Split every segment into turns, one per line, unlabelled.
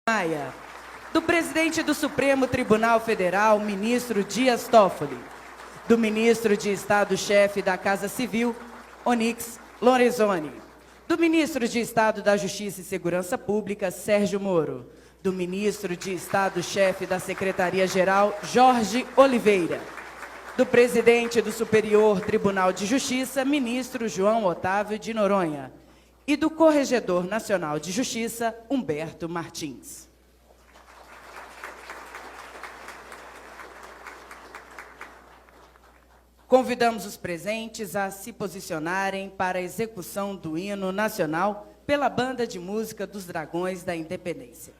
Maia, do presidente do Supremo Tribunal Federal, ministro Dias Toffoli, do ministro de Estado-chefe da Casa Civil, Onyx Lorenzoni, do ministro de Estado da Justiça e Segurança Pública, Sérgio Moro, do ministro de Estado-chefe da Secretaria-Geral, Jorge Oliveira, do presidente do Superior Tribunal de Justiça, ministro João Otávio de Noronha, e do Corregedor Nacional de Justiça, Humberto Martins. Convidamos os presentes a se posicionarem para a execução do hino nacional pela Banda de Música dos Dragões da Independência.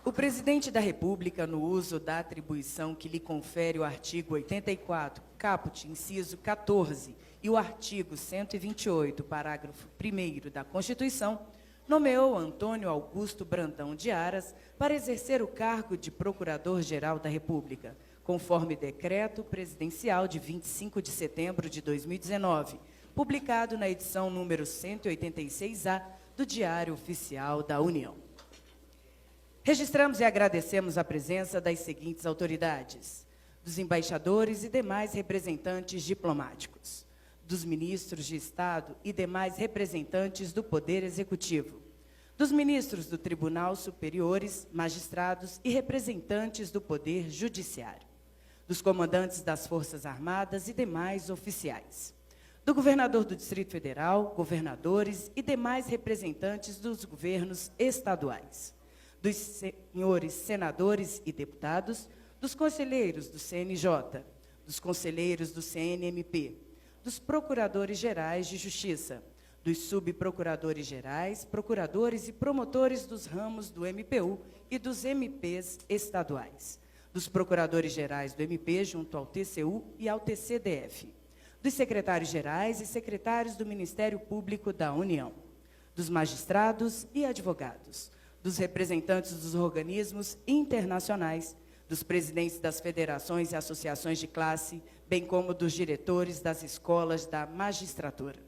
O presidente da República, no uso da atribuição que lhe confere o artigo 84, caput, inciso 14, e o artigo 128, parágrafo 1º da Constituição, nomeou Antônio Augusto Brandão de Aras para exercer o cargo de Procurador-Geral da República, conforme decreto presidencial de 25 de setembro de 2019, publicado na edição número 186-A do Diário Oficial da União. Registramos e agradecemos a presença das seguintes autoridades: dos embaixadores e demais representantes diplomáticos, dos ministros de Estado e demais representantes do Poder Executivo, dos ministros do Tribunal Superiores, magistrados e representantes do Poder Judiciário, dos comandantes das Forças Armadas e demais oficiais, do governador do Distrito Federal, governadores e demais representantes dos governos estaduais, dos senhores senadores e deputados, dos conselheiros do CNJ, dos conselheiros do CNMP, dos procuradores-gerais de Justiça, dos subprocuradores-gerais, procuradores e promotores dos ramos do MPU e dos MPs estaduais, dos procuradores-gerais do MP junto ao TCU e ao TCDF, dos secretários-gerais e secretários do Ministério Público da União, dos magistrados e advogados, dos representantes dos organismos internacionais, dos presidentes das federações e associações de classe, bem como dos diretores das escolas da magistratura.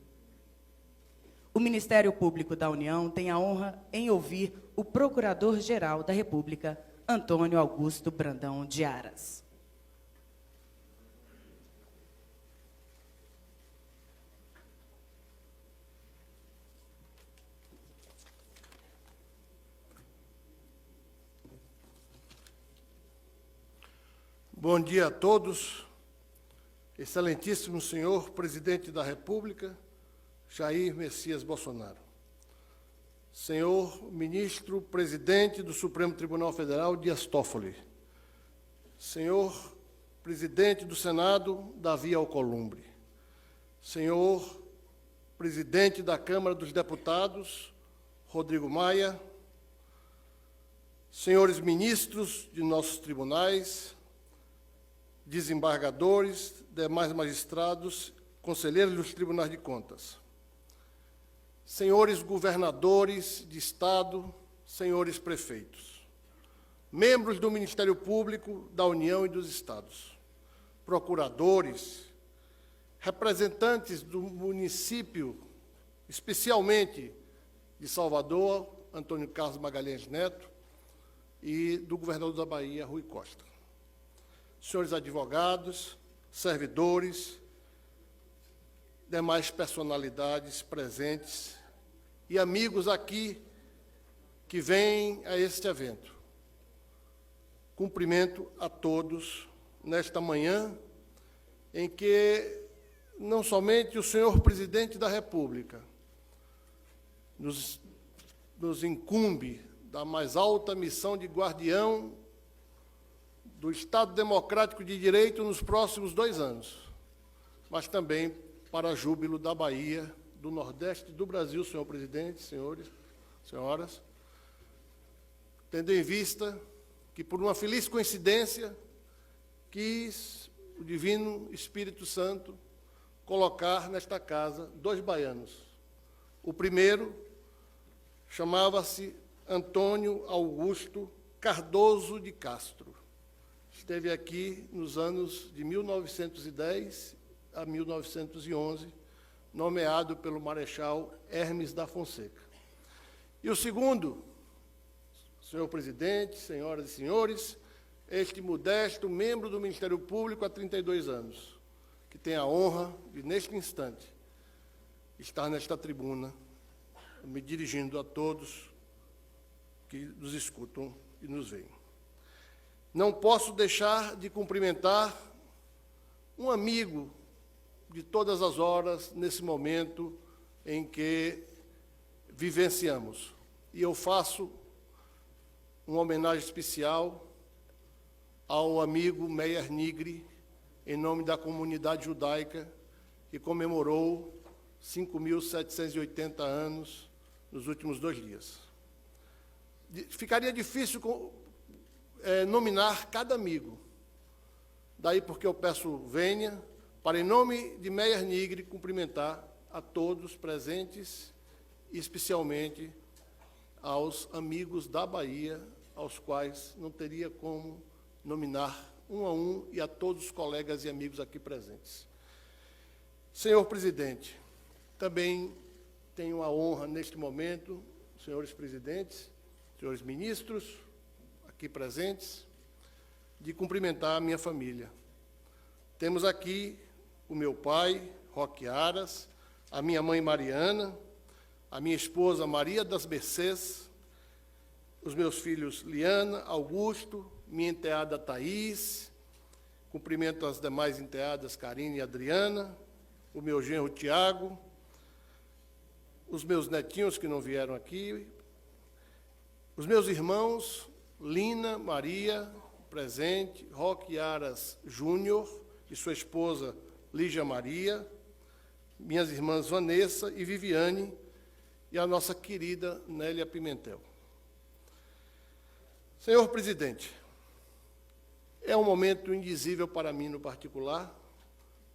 O Ministério Público da União tem a honra em ouvir o Procurador-Geral da República, Antônio Augusto Brandão de Aras.
Bom dia a todos. Excelentíssimo senhor Presidente da República, Jair Messias Bolsonaro. Senhor Ministro Presidente do Supremo Tribunal Federal, Dias Toffoli. Senhor Presidente do Senado, Davi Alcolumbre. Senhor Presidente da Câmara dos Deputados, Rodrigo Maia. Senhores ministros de nossos tribunais, desembargadores, demais magistrados, conselheiros dos tribunais de contas, senhores governadores de Estado, senhores prefeitos, membros do Ministério Público da União e dos Estados, procuradores, representantes do município, especialmente de Salvador, Antônio Carlos Magalhães Neto, e do governador da Bahia, Rui Costa, senhores advogados, servidores, demais personalidades presentes e amigos aqui que vêm a este evento. Cumprimento a todos nesta manhã em que não somente o senhor Presidente da República nos incumbe da mais alta missão de guardião do Estado Democrático de Direito nos próximos 2 anos, mas também para júbilo da Bahia, do Nordeste do Brasil, senhor presidente, senhores, senhoras, tendo em vista que, por uma feliz coincidência, quis o Divino Espírito Santo colocar nesta casa 2 baianos. O primeiro chamava-se Antônio Augusto Cardoso de Castro. Esteve aqui nos anos de 1910 a 1911, nomeado pelo Marechal Hermes da Fonseca. E o segundo, senhor presidente, senhoras e senhores, este modesto membro do Ministério Público há 32 anos, que tem a honra de, neste instante, estar nesta tribuna, me dirigindo a todos que nos escutam e nos veem. Não posso deixar de cumprimentar um amigo de todas as horas, nesse momento em que vivenciamos. E eu faço uma homenagem especial ao amigo Meyer Nigri, em nome da comunidade judaica, que comemorou 5.780 anos nos últimos 2 dias. Ficaria difícil nominar cada amigo. Daí porque eu peço vênia, para, em nome de Meyer Nigri, cumprimentar a todos presentes, e especialmente aos amigos da Bahia, aos quais não teria como nominar um a um, e a todos os colegas e amigos aqui presentes. Senhor presidente, também tenho a honra, neste momento, senhores presidentes, senhores ministros, aqui presentes, de cumprimentar a minha família. Temos aqui o meu pai, Roque Aras, a minha mãe Mariana, a minha esposa Maria das Mercês, os meus filhos Liana, Augusto, minha enteada Thaís, cumprimento as demais enteadas Karine e Adriana, o meu genro Tiago, os meus netinhos que não vieram aqui, os meus irmãos Lina, Maria, presente, Roque Aras Júnior e sua esposa Lígia Maria, minhas irmãs Vanessa e Viviane e a nossa querida Nélia Pimentel. Senhor presidente, é um momento indizível para mim no particular,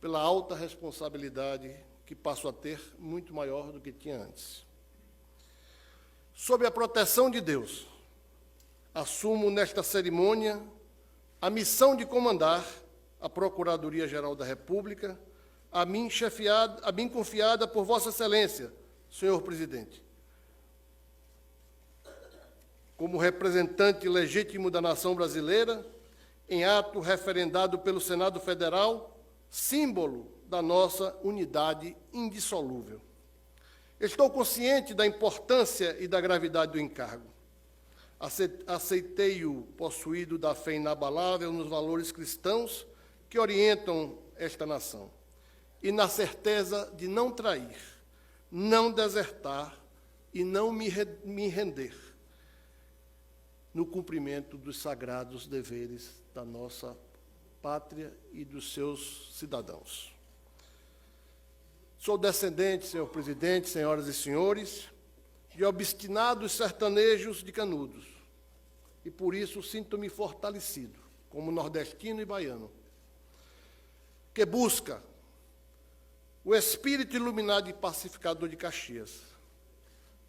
pela alta responsabilidade que passo a ter, muito maior do que tinha antes. Sob a proteção de Deus, assumo nesta cerimônia a missão de comandar a Procuradoria-Geral da República, a mim confiada por Vossa Excelência, senhor presidente. Como representante legítimo da nação brasileira, em ato referendado pelo Senado Federal, símbolo da nossa unidade indissolúvel. Estou consciente da importância e da gravidade do encargo. Aceitei-o possuído da fé inabalável nos valores cristãos que orientam esta nação, e na certeza de não trair, não desertar e não me render no cumprimento dos sagrados deveres da nossa pátria e dos seus cidadãos. Sou descendente, senhor presidente, senhoras e senhores, de obstinados sertanejos de Canudos, e por isso sinto-me fortalecido, como nordestino e baiano, que busca o espírito iluminado e pacificador de Caxias,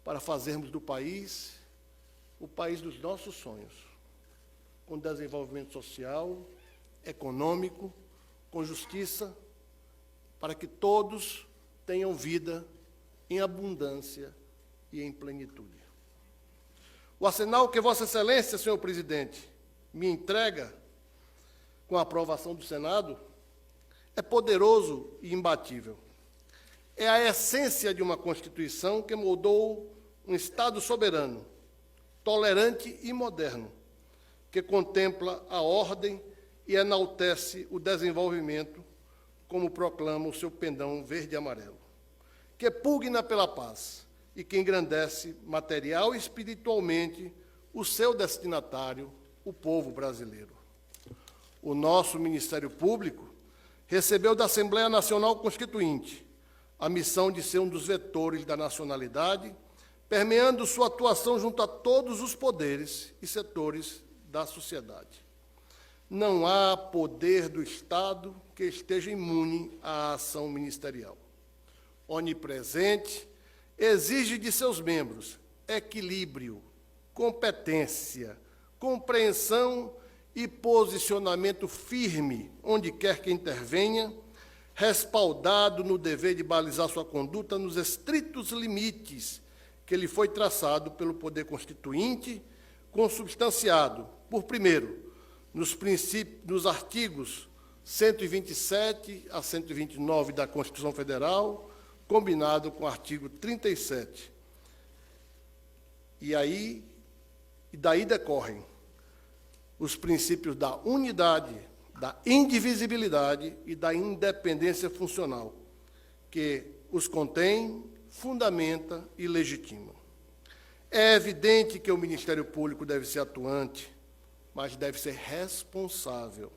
para fazermos do país o país dos nossos sonhos, com desenvolvimento social, econômico, com justiça, para que todos tenham vida em abundância e em plenitude. O arsenal que Vossa Excelência, senhor presidente, me entrega com a aprovação do Senado é poderoso e imbatível. É a essência de uma Constituição que moldou um Estado soberano, tolerante e moderno, que contempla a ordem e enaltece o desenvolvimento, como proclama o seu pendão verde e amarelo, que pugna pela paz e que engrandece material e espiritualmente o seu destinatário, o povo brasileiro. O nosso Ministério Público recebeu da Assembleia Nacional Constituinte a missão de ser um dos vetores da nacionalidade, permeando sua atuação junto a todos os poderes e setores da sociedade. Não há poder do Estado que esteja imune à ação ministerial. Onipresente, exige de seus membros equilíbrio, competência, compreensão e posicionamento firme onde quer que intervenha, respaldado no dever de balizar sua conduta nos estritos limites que lhe foi traçado pelo Poder Constituinte, consubstanciado, por primeiro, nos artigos 127 a 129 da Constituição Federal, combinado com o artigo 37. E daí decorrem os princípios da unidade, da indivisibilidade e da independência funcional, que os contém, fundamenta e legitima. É evidente que o Ministério Público deve ser atuante, mas deve ser responsável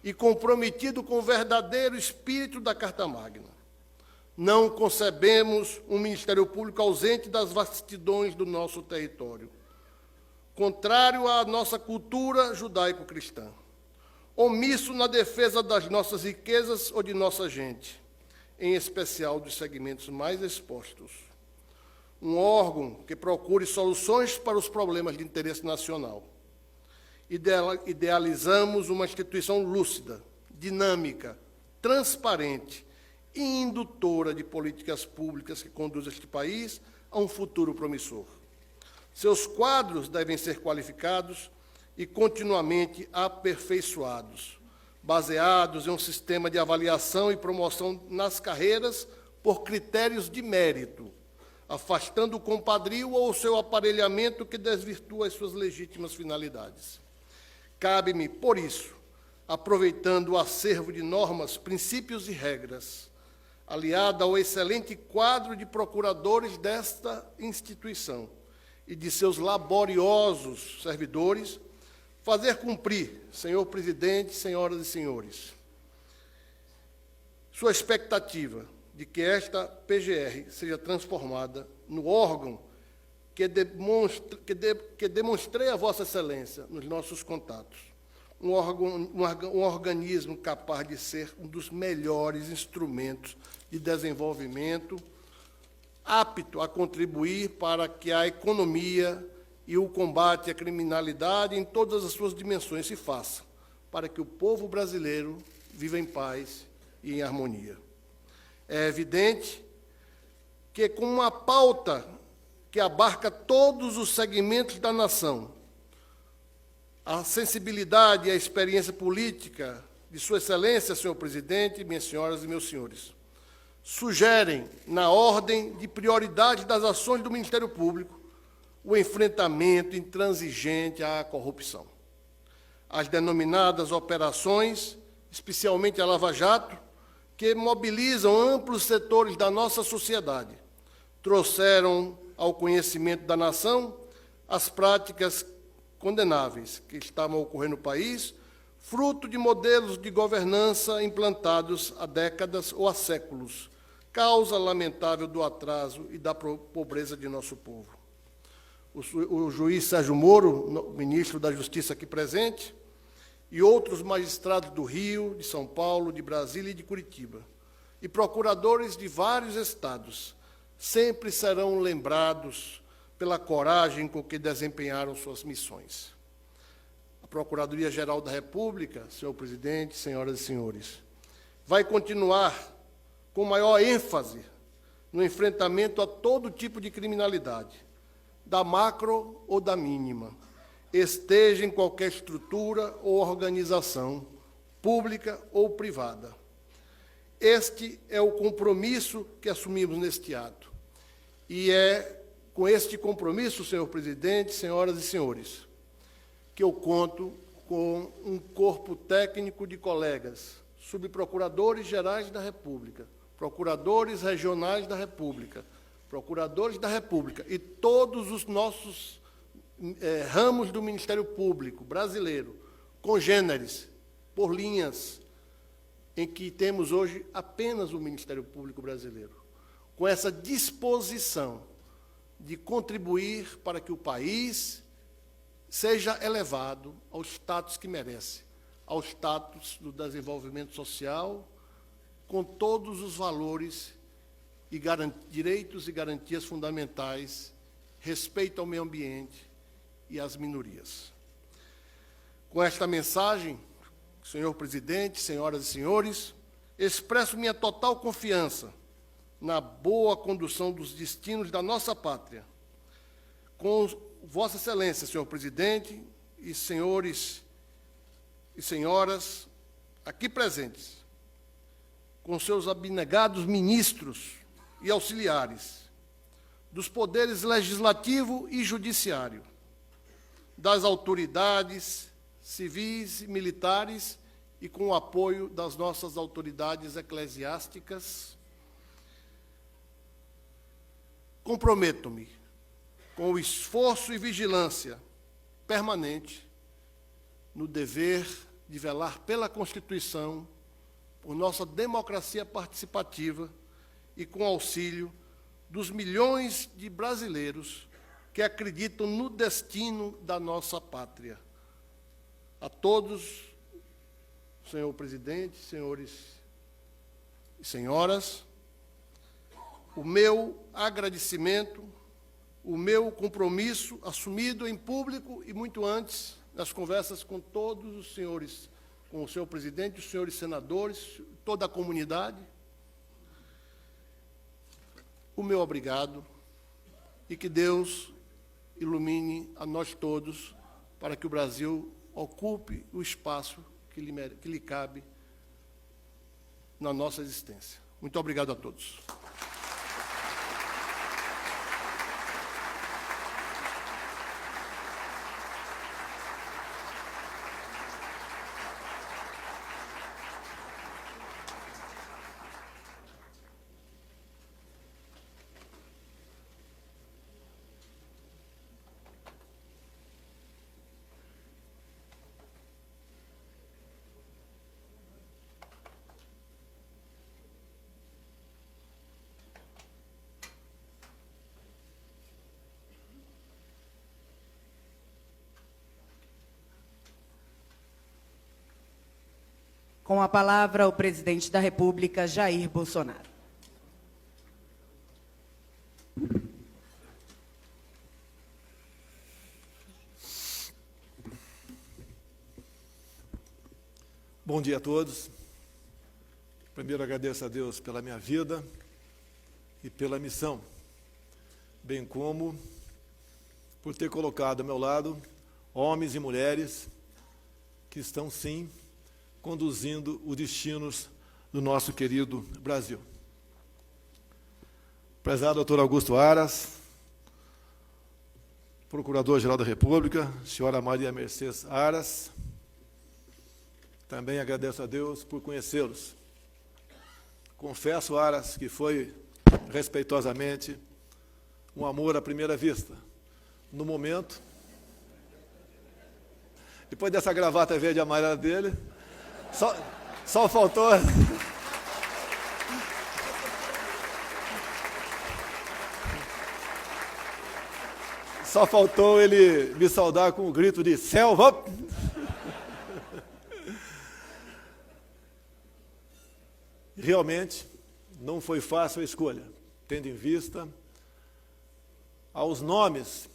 e comprometido com o verdadeiro espírito da Carta Magna. Não concebemos um Ministério Público ausente das vastidões do nosso território, contrário à nossa cultura judaico-cristã, omisso na defesa das nossas riquezas ou de nossa gente, em especial dos segmentos mais expostos. Um órgão que procure soluções para os problemas de interesse nacional. Idealizamos uma instituição lúcida, dinâmica, transparente e indutora de políticas públicas que conduzam este país a um futuro promissor. Seus quadros devem ser qualificados e continuamente aperfeiçoados, baseados em um sistema de avaliação e promoção nas carreiras por critérios de mérito, afastando o compadrio ou o seu aparelhamento que desvirtua as suas legítimas finalidades. Cabe-me, por isso, aproveitando o acervo de normas, princípios e regras, aliada ao excelente quadro de procuradores desta instituição e de seus laboriosos servidores, fazer cumprir, senhor presidente, senhoras e senhores, sua expectativa de que esta PGR seja transformada no órgão que demonstrei a Vossa Excelência nos nossos contatos, um organismo capaz de ser um dos melhores instrumentos de desenvolvimento, apto a contribuir para que a economia e o combate à criminalidade em todas as suas dimensões se faça, para que o povo brasileiro viva em paz e em harmonia. É evidente que, com uma pauta que abarca todos os segmentos da nação, a sensibilidade e a experiência política de Sua Excelência, senhor presidente, minhas senhoras e meus senhores, sugerem, na ordem de prioridade das ações do Ministério Público, o enfrentamento intransigente à corrupção. As denominadas operações, especialmente a Lava Jato, que mobilizam amplos setores da nossa sociedade, trouxeram ao conhecimento da nação as práticas condenáveis que estavam ocorrendo no país, fruto de modelos de governança implantados há décadas ou há séculos, causa lamentável do atraso e da pobreza de nosso povo. O juiz Sérgio Moro, ministro da Justiça aqui presente, e outros magistrados do Rio, de São Paulo, de Brasília e de Curitiba, e procuradores de vários estados, sempre serão lembrados pela coragem com que desempenharam suas missões. A Procuradoria-Geral da República, senhor presidente, senhoras e senhores, vai continuar com maior ênfase no enfrentamento a todo tipo de criminalidade, da macro ou da mínima, esteja em qualquer estrutura ou organização, pública ou privada. Este é o compromisso que assumimos neste ato. E é com este compromisso, senhor presidente, senhoras e senhores, que eu conto com um corpo técnico de colegas, subprocuradores gerais da República, procuradores regionais da República, procuradores da República e todos os nossos ramos do Ministério Público brasileiro, congêneres, por linhas, em que temos hoje apenas o Ministério Público brasileiro, com essa disposição de contribuir para que o país seja elevado ao status que merece, ao status do desenvolvimento social, com todos os valores e direitos e garantias fundamentais, respeito ao meio ambiente e às minorias. Com esta mensagem, senhor presidente, senhoras e senhores, expresso minha total confiança na boa condução dos destinos da nossa pátria. Com Vossa Excelência, senhor presidente, e senhores e senhoras aqui presentes, com seus abnegados ministros e auxiliares, dos poderes legislativo e judiciário, das autoridades civis e militares e com o apoio das nossas autoridades eclesiásticas, comprometo-me com o esforço e vigilância permanente no dever de velar pela Constituição, por nossa democracia participativa e com auxílio dos milhões de brasileiros que acreditam no destino da nossa pátria. A todos, senhor presidente, senhores e senhoras, o meu agradecimento, o meu compromisso assumido em público e muito antes, nas conversas com todos os senhores, com o senhor presidente, os senhores senadores, toda a comunidade, o meu obrigado e que Deus ilumine a nós todos para que o Brasil ocupe o espaço que lhe cabe na nossa existência. Muito obrigado a todos.
Com a palavra, o presidente da República, Jair Bolsonaro.
Bom dia a todos. Primeiro agradeço a Deus pela minha vida e pela missão, bem como por ter colocado ao meu lado homens e mulheres que estão, sim, conduzindo os destinos do nosso querido Brasil. Prezado doutor Augusto Aras, Procurador-Geral da República, senhora Maria Mercedes Aras, também agradeço a Deus por conhecê-los. Confesso, Aras, que foi, respeitosamente, um amor à primeira vista. No momento, depois dessa gravata verde e amarela dele, só faltou... Só faltou ele me saudar com o grito de selva. Realmente, não foi fácil a escolha, tendo em vista aos nomes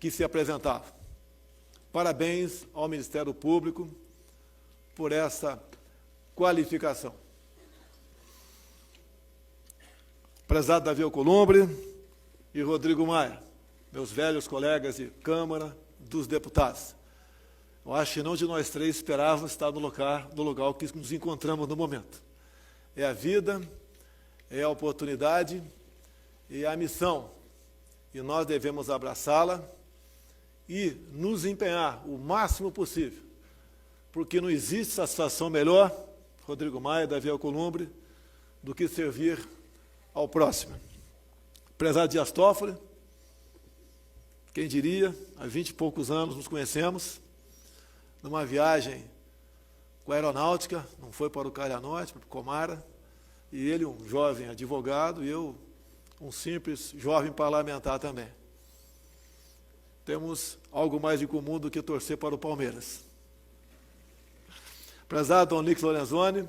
que se apresentavam. Parabéns ao Ministério Público por essa qualificação. Prezado Davi Alcolumbre e Rodrigo Maia, meus velhos colegas de Câmara dos Deputados. Eu acho que não de nós três esperávamos estar no lugar que nos encontramos no momento. É a vida, é a oportunidade e a missão. E nós devemos abraçá-la e nos empenhar o máximo possível, porque não existe satisfação melhor, Rodrigo Maia, Davi Alcolumbre, do que servir ao próximo. Prezado Dias Toffoli, quem diria, há 20 e poucos anos nos conhecemos, numa viagem com a aeronáutica, não foi para o Calha Norte, para o Comara, e ele um jovem advogado, e eu um simples jovem parlamentar também. Temos algo mais em comum do que torcer para o Palmeiras. Prezado Dom Nix Lorenzoni,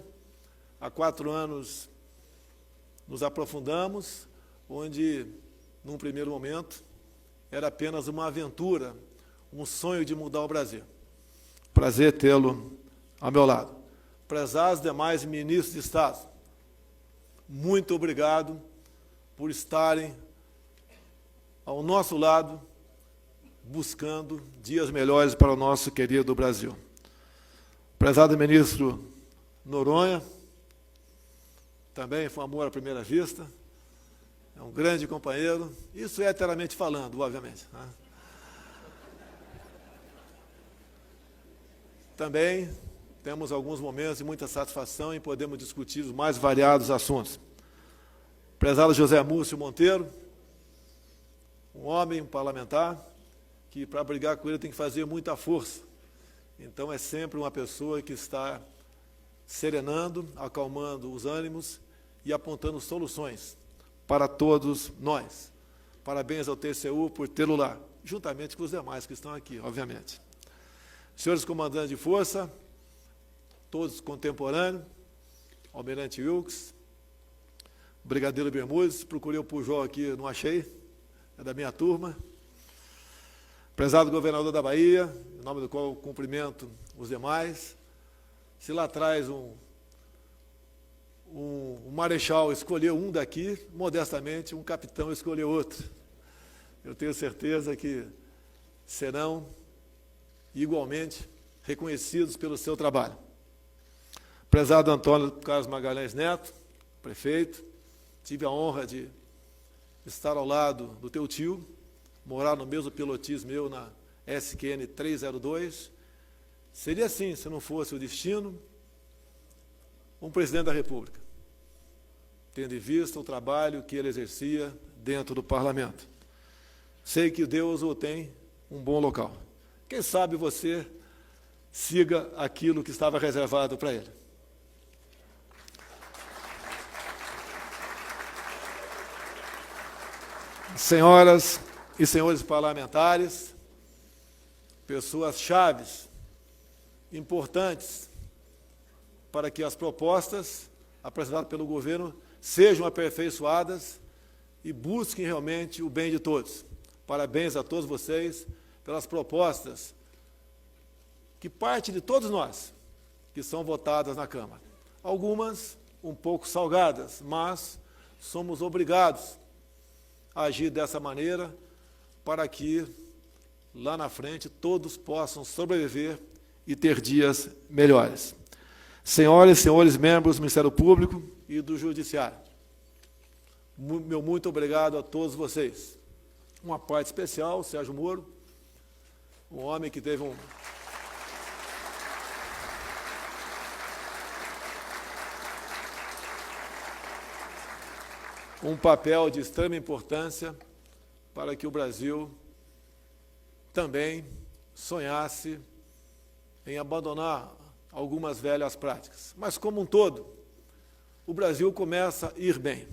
há 4 anos nos aprofundamos, onde, num primeiro momento, era apenas uma aventura, um sonho de mudar o Brasil. Prazer tê-lo ao meu lado. Prezados demais ministros de Estado, muito obrigado por estarem ao nosso lado, buscando dias melhores para o nosso querido Brasil. Prezado ministro Noronha, também foi amor à primeira vista, é um grande companheiro, isso heteramente falando, obviamente. Né? Também temos alguns momentos de muita satisfação em podermos discutir os mais variados assuntos. Prezado José Múcio Monteiro, um homem, um parlamentar, que para brigar com ele tem que fazer muita força. Então é sempre uma pessoa que está serenando, acalmando os ânimos e apontando soluções para todos nós. Parabéns ao TCU por tê-lo lá, juntamente com os demais que estão aqui, obviamente. Senhores comandantes de força, todos contemporâneos, Almirante Wilkes, Brigadeiro Bermudes, procurei o Pujol aqui, não achei, é da minha turma. Prezado governador da Bahia, em nome do qual eu cumprimento os demais. Se lá atrás um marechal escolheu um daqui, modestamente, um capitão escolheu outro. Eu tenho certeza que serão igualmente reconhecidos pelo seu trabalho. Prezado Antônio Carlos Magalhães Neto, prefeito, tive a honra de estar ao lado do teu tio, morar no mesmo pilotis meu na SQN 302. Seria assim, se não fosse o destino, um presidente da República, tendo em vista o trabalho que ele exercia dentro do parlamento. Sei que Deus o tem um bom local. Quem sabe você siga aquilo que estava reservado para ele. Senhoras e senhores parlamentares, pessoas chaves, importantes, para que as propostas apresentadas pelo governo sejam aperfeiçoadas e busquem realmente o bem de todos. Parabéns a todos vocês pelas propostas que partem de todos nós, que são votadas na Câmara. Algumas um pouco salgadas, mas somos obrigados a agir dessa maneira para que, lá na frente, todos possam sobreviver e ter dias melhores. Senhoras e senhores membros do Ministério Público e do Judiciário, meu muito obrigado a todos vocês. Uma parte especial, o Sérgio Moro, um homem que teve um papel de extrema importância para que o Brasil também sonhasse em abandonar algumas velhas práticas. Mas, como um todo, o Brasil começa a ir bem.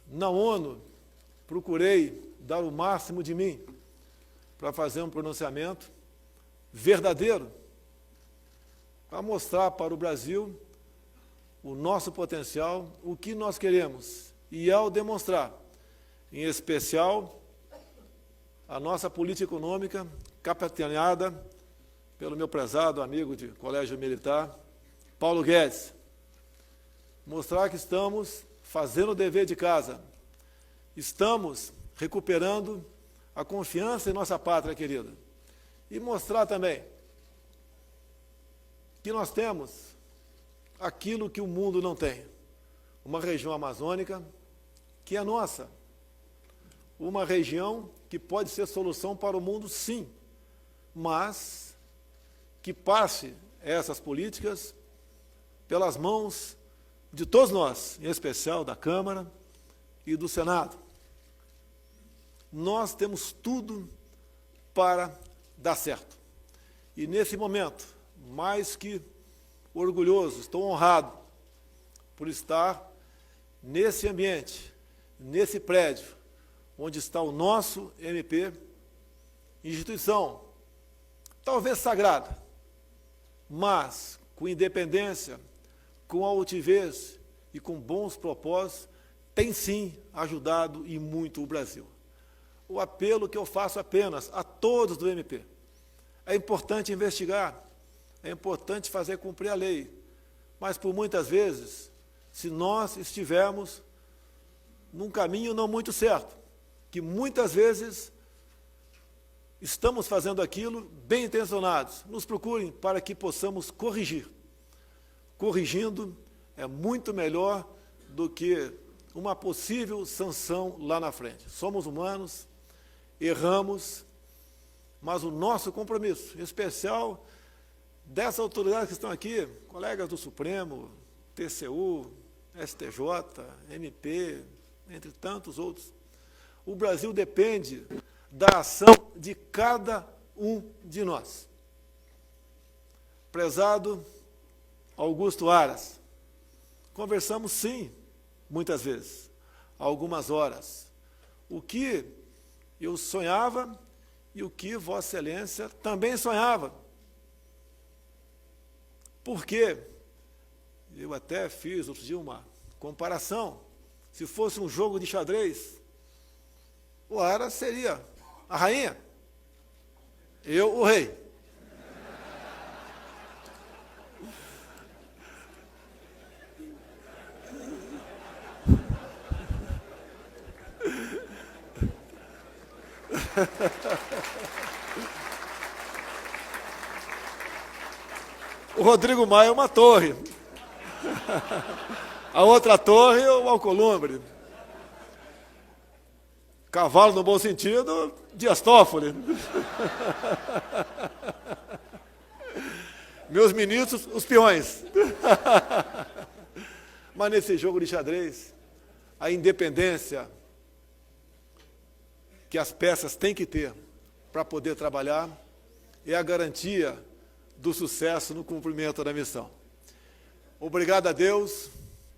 Na ONU, procurei dar o máximo de mim para fazer um pronunciamento verdadeiro, para mostrar para o Brasil o nosso potencial, o que nós queremos, e ao demonstrar, em especial, a nossa política econômica, capitaneada pelo meu prezado amigo de colégio militar, Paulo Guedes, mostrar que estamos fazendo o dever de casa, estamos recuperando a confiança em nossa pátria querida, e mostrar também que nós temos aquilo que o mundo não tem, uma região amazônica que é nossa, uma região que pode ser solução para o mundo, sim, mas que passe essas políticas pelas mãos de todos nós, em especial da Câmara e do Senado. Nós temos tudo para dar certo. E nesse momento, mais que orgulhoso, estou honrado por estar nesse ambiente, nesse prédio, onde está o nosso MP, instituição, talvez sagrada, mas com independência, com altivez e com bons propósitos, tem sim ajudado e muito o Brasil. O apelo que eu faço apenas a todos do MP, é importante investigar, é importante fazer cumprir a lei, mas por muitas vezes, se nós estivermos num caminho não muito certo, que muitas vezes estamos fazendo aquilo bem intencionados, nos procurem para que possamos corrigir. Corrigindo é muito melhor do que uma possível sanção lá na frente. Somos humanos, erramos, mas o nosso compromisso, em especial dessas autoridades que estão aqui, colegas do Supremo, TCU, STJ, MP, entre tantos outros, o Brasil depende da ação de cada um de nós. Prezado Augusto Aras, conversamos sim, muitas vezes, algumas horas, o que eu sonhava e o que Vossa Excelência também sonhava. Porque eu até fiz outro dia uma comparação, se fosse um jogo de xadrez, o Aras seria a rainha, eu o rei. O Rodrigo Maia é uma torre. A outra torre é o Alcolumbre. Cavalo, no bom sentido, Dias Toffoli. Meus ministros, os peões. Mas nesse jogo de xadrez, a independência que as peças têm que ter para poder trabalhar é a garantia do sucesso no cumprimento da missão. Obrigado a Deus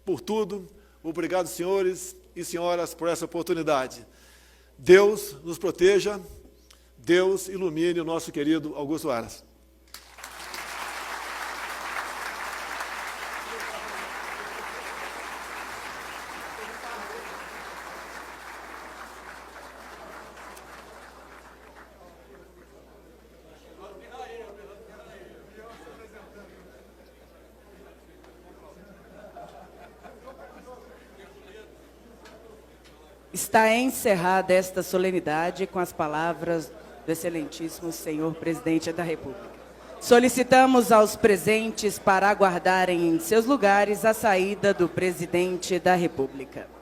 por tudo. Obrigado, senhores e senhoras, por essa oportunidade. Deus nos proteja, Deus ilumine o nosso querido Augusto Aras.
Está encerrada esta solenidade com as palavras do excelentíssimo senhor presidente da República. Solicitamos aos presentes para aguardarem em seus lugares a saída do presidente da República.